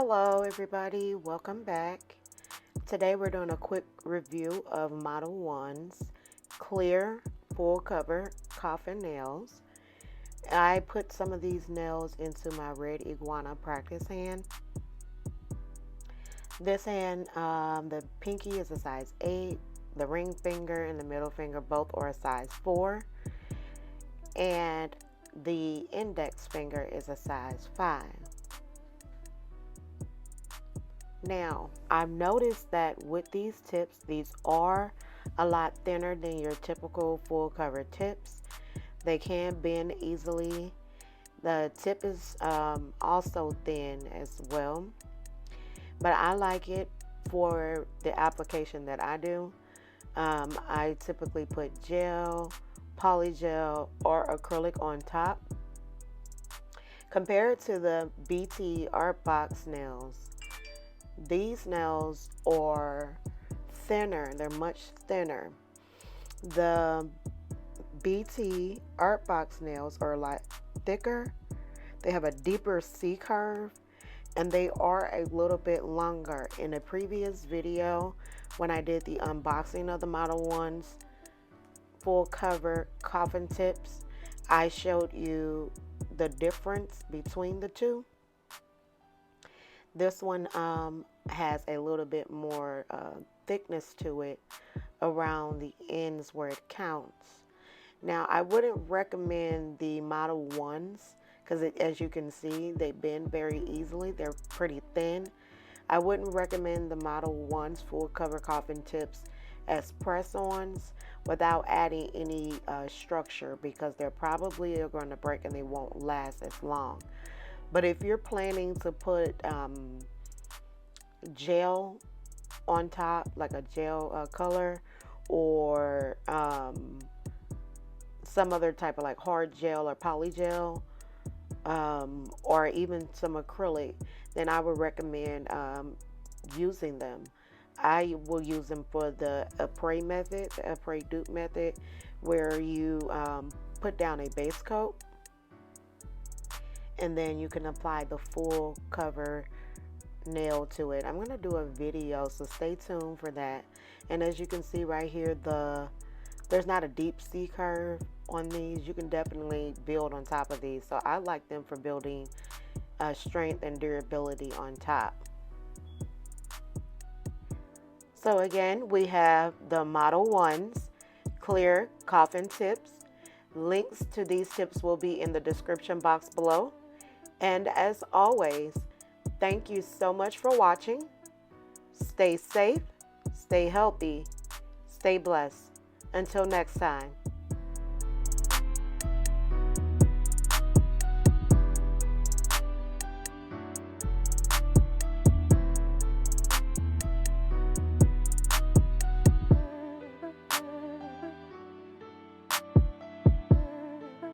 Hello everybody, welcome back. Today we're doing a quick review of Modelones clear full cover coffin nails. I put some of these nails into my red iguana practice hand. This hand, the pinky is a size 8, the ring finger and the middle finger both are a size 4, and the index finger is a size 5. Now, I've noticed that with these tips, these are a lot thinner than your typical full cover tips. They can bend easily. The tip is also thin as well, but I like it for the application that I do. I typically put gel, polygel, or acrylic on top. Compared to the BTArtbox nails, these nails are thinner. They're much thinner. The BTArtbox nails are a lot thicker. They have a deeper C curve and they are a little bit longer. In a previous video, when I did the unboxing of the Modelones full cover coffin tips, I showed you the difference between the two. This one has a little bit more thickness to it around the ends where it counts. Now, I wouldn't recommend the Modelones because as you can see, they bend very easily. They're pretty thin. I wouldn't recommend the Modelones full cover coffin tips as press-ons without adding any structure, because they're probably going to break and they won't last as long. But if you're planning to put gel on top, like a gel color, or some other type of like hard gel or polygel, or even some acrylic, then I would recommend using them. I will use them for the après method, the après dupe method, where you put down a base coat and then you can apply the full cover nail to it. I'm going to do a video, so stay tuned for that. And as you can see right here, there's not a deep C curve on these. You can definitely build on top of these, so I like them for building strength and durability on top. So again, we have the Modelones clear coffin tips. Links to these tips will be in the description box below. And as always, thank you so much for watching. Stay safe, stay healthy, stay blessed. Until next time.